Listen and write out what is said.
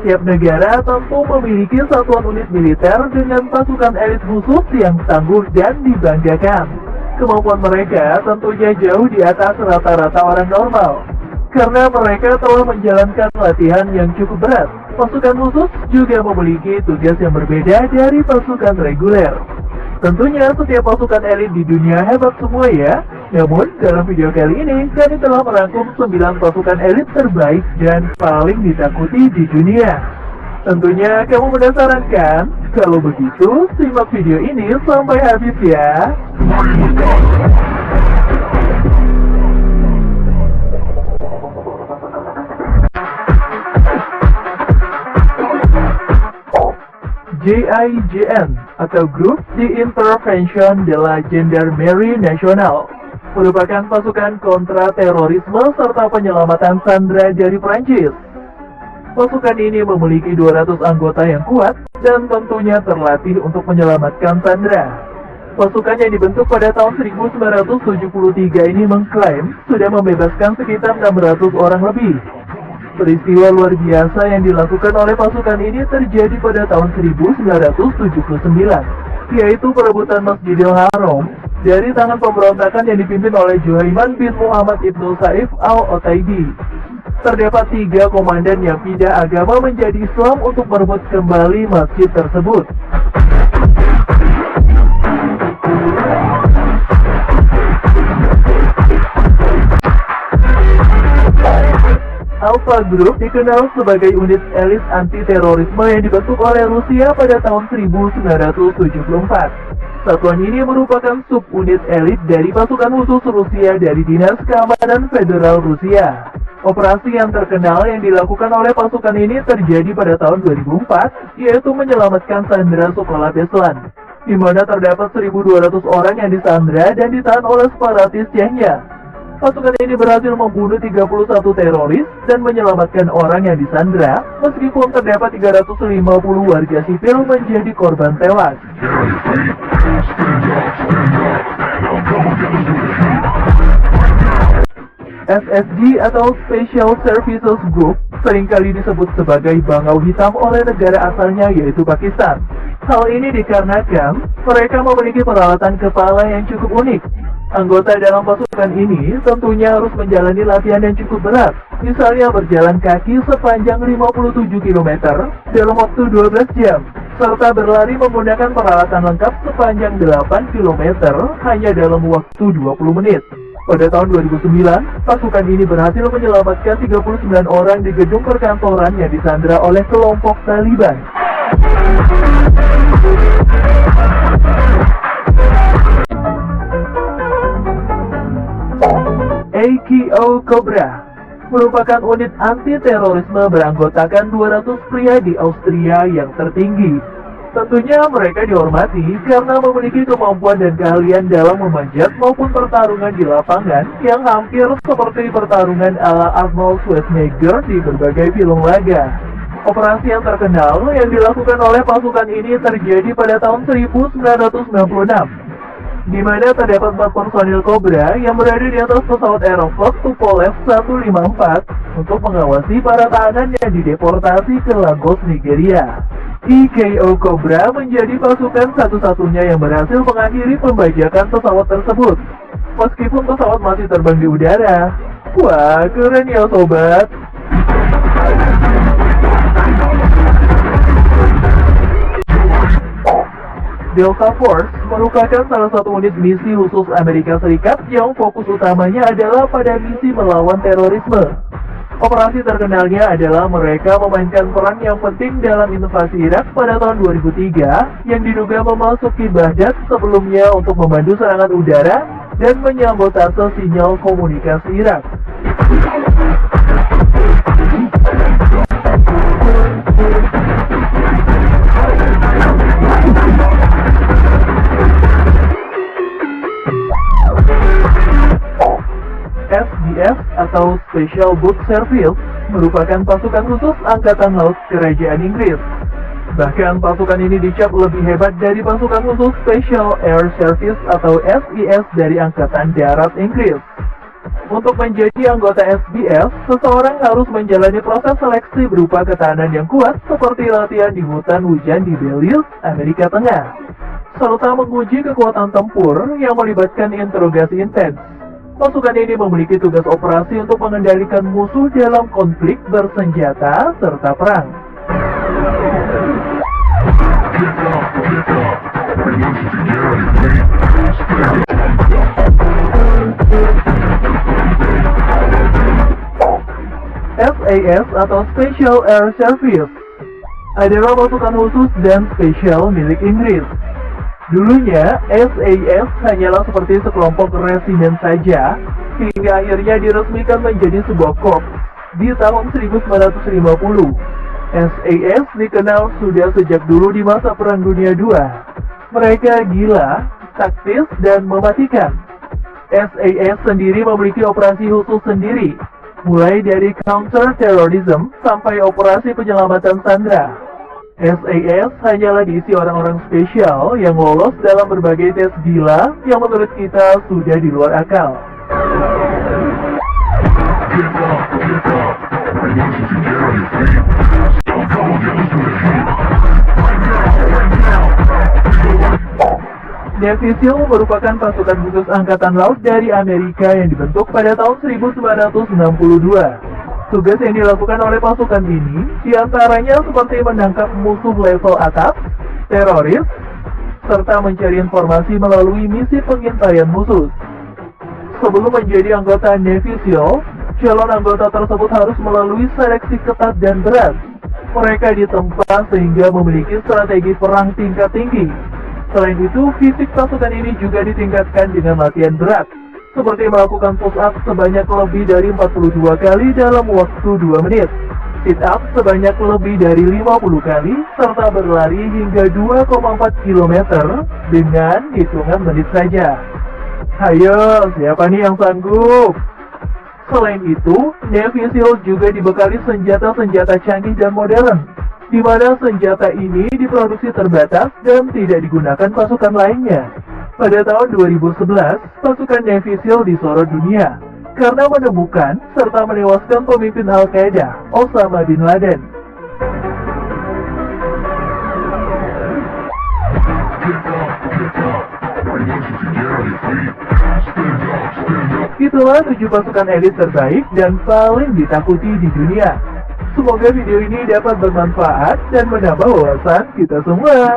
Setiap negara tentu memiliki satuan unit militer dengan pasukan elit khusus yang tangguh dan dibanggakan. Kemampuan mereka tentunya jauh di atas rata-rata orang normal, karena mereka telah menjalankan latihan yang cukup berat. Pasukan khusus juga memiliki tugas yang berbeda dari pasukan reguler. Tentunya setiap pasukan elit di dunia hebat semua ya. Namun dalam video kali ini kami telah merangkum 9 pasukan elit terbaik dan paling ditakuti di dunia. Tentunya kamu penasaran kan? Kalau begitu simak video ini sampai habis ya. GIGN atau Groupe d'Intervention de la Gendarmerie Nationale merupakan pasukan kontra terorisme serta penyelamatan sandera dari Prancis. Pasukan ini memiliki 200 anggota yang kuat dan tentunya terlatih untuk menyelamatkan sandera. Pasukan yang dibentuk pada tahun 1973 ini mengklaim sudah membebaskan sekitar 600 orang lebih. Peristiwa luar biasa yang dilakukan oleh pasukan ini terjadi pada tahun 1979, yaitu perebutan Masjidil Haram dari tangan pemberontakan yang dipimpin oleh Juhaiman bin Muhammad ibnu Saif al-Otaibi. Terdapat 3 komandan yang pindah agama menjadi Islam untuk merebut kembali masjid tersebut. Alpha Group dikenal sebagai unit elit anti-terorisme yang dibentuk oleh Rusia pada tahun 1974. Satuan ini merupakan subunit elit dari pasukan khusus Rusia dari Dinas Keamanan Federal Rusia. Operasi yang terkenal yang dilakukan oleh pasukan ini terjadi pada tahun 2004, yaitu menyelamatkan sandera sekolah Beslan, di mana terdapat 1.200 orang yang disandera dan ditahan oleh separatis Chechnya. Pasukan ini berhasil membunuh 31 teroris dan menyelamatkan orang yang disandera, meskipun terdapat 350 warga sipil menjadi korban tewas. SSG atau Special Services Group seringkali disebut sebagai bangau hitam oleh negara asalnya yaitu Pakistan. Hal ini dikarenakan mereka memiliki peralatan kepala yang cukup unik. Anggota dalam pasukan ini tentunya harus menjalani latihan yang cukup berat, misalnya berjalan kaki sepanjang 57 km dalam waktu 12 jam, serta berlari menggunakan peralatan lengkap sepanjang 8 km hanya dalam waktu 20 menit. Pada tahun 2009, pasukan ini berhasil menyelamatkan 39 orang di gedung perkantoran yang disandera oleh kelompok Taliban. AKO Cobra merupakan unit anti-terorisme beranggotakan 200 pria di Austria yang tertinggi. Tentunya mereka dihormati karena memiliki kemampuan dan keahlian dalam memanjat maupun pertarungan di lapangan yang hampir seperti pertarungan ala Arnold Schwarzenegger di berbagai film laga. Operasi yang terkenal yang dilakukan oleh pasukan ini terjadi pada tahun 1996. Di mana terdapat 4 personil Cobra yang berada di atas pesawat Aeroflot Tupolev 154 untuk mengawasi para tahanan yang dideportasi ke Lagos, Nigeria. AKO Cobra menjadi pasukan satu-satunya yang berhasil mengakhiri pembajakan pesawat tersebut, meskipun pesawat masih terbang di udara. Wah, keren ya sobat! Delta Force merupakan salah satu unit misi khusus Amerika Serikat yang fokus utamanya adalah pada misi melawan terorisme. Operasi terkenalnya adalah mereka memainkan peran yang penting dalam invasi Irak pada tahun 2003 yang diduga memasuki Baghdad sebelumnya untuk membantu serangan udara dan menyabotase sinyal komunikasi Irak. SBS atau Special Boat Service merupakan pasukan khusus Angkatan Laut Kerajaan Inggris. Bahkan pasukan ini dicap lebih hebat dari pasukan khusus Special Air Service atau SES dari Angkatan Darat Inggris. Untuk menjadi anggota SBS, seseorang harus menjalani proses seleksi berupa ketahanan yang kuat seperti latihan di hutan hujan di Belize, Amerika Tengah, serta menguji kekuatan tempur yang melibatkan interogasi intens. Pasukan ini memiliki tugas operasi untuk mengendalikan musuh dalam konflik bersenjata serta perang. SAS atau Special Air Service adalah pasukan khusus dan spesial milik Inggris. Dulunya, SAS hanyalah seperti sekelompok resimen saja, hingga akhirnya diresmikan menjadi sebuah korps di tahun 1950. SAS dikenal sudah sejak dulu di masa Perang Dunia II. Mereka gila, taktis, dan mematikan. SAS sendiri memiliki operasi khusus sendiri, mulai dari counter-terrorism sampai operasi penyelamatan sandera. SAS hanyalah diisi orang-orang spesial yang lolos dalam berbagai tes gila yang menurut kita sudah di luar akal. Navy SEAL merupakan pasukan khusus angkatan laut dari Amerika yang dibentuk pada tahun 1962. Tugas yang dilakukan oleh pasukan ini diantaranya seperti menangkap musuh level atas, teroris, serta mencari informasi melalui misi pengintaian musuh. Sebelum menjadi anggota Navy SEAL, calon anggota tersebut harus melalui seleksi ketat dan berat. Mereka ditempa sehingga memiliki strategi perang tingkat tinggi. Selain itu, fisik pasukan ini juga ditingkatkan dengan latihan berat, seperti melakukan push-up sebanyak lebih dari 42 kali dalam waktu 2 menit, sit-up sebanyak lebih dari 50 kali, serta berlari hingga 2,4 km dengan hitungan menit saja. Hayo, siapa nih yang sanggup? Selain itu, Navy SEAL juga dibekali senjata-senjata canggih dan modern, di mana senjata ini diproduksi terbatas dan tidak digunakan pasukan lainnya. Pada tahun 2011, pasukan Navy SEAL disorot dunia karena menemukan serta menewaskan pemimpin Al-Qaeda, Osama bin Laden. Itulah 7 pasukan elit terbaik dan paling ditakuti di dunia. Semoga video ini dapat bermanfaat dan menambah wawasan kita semua.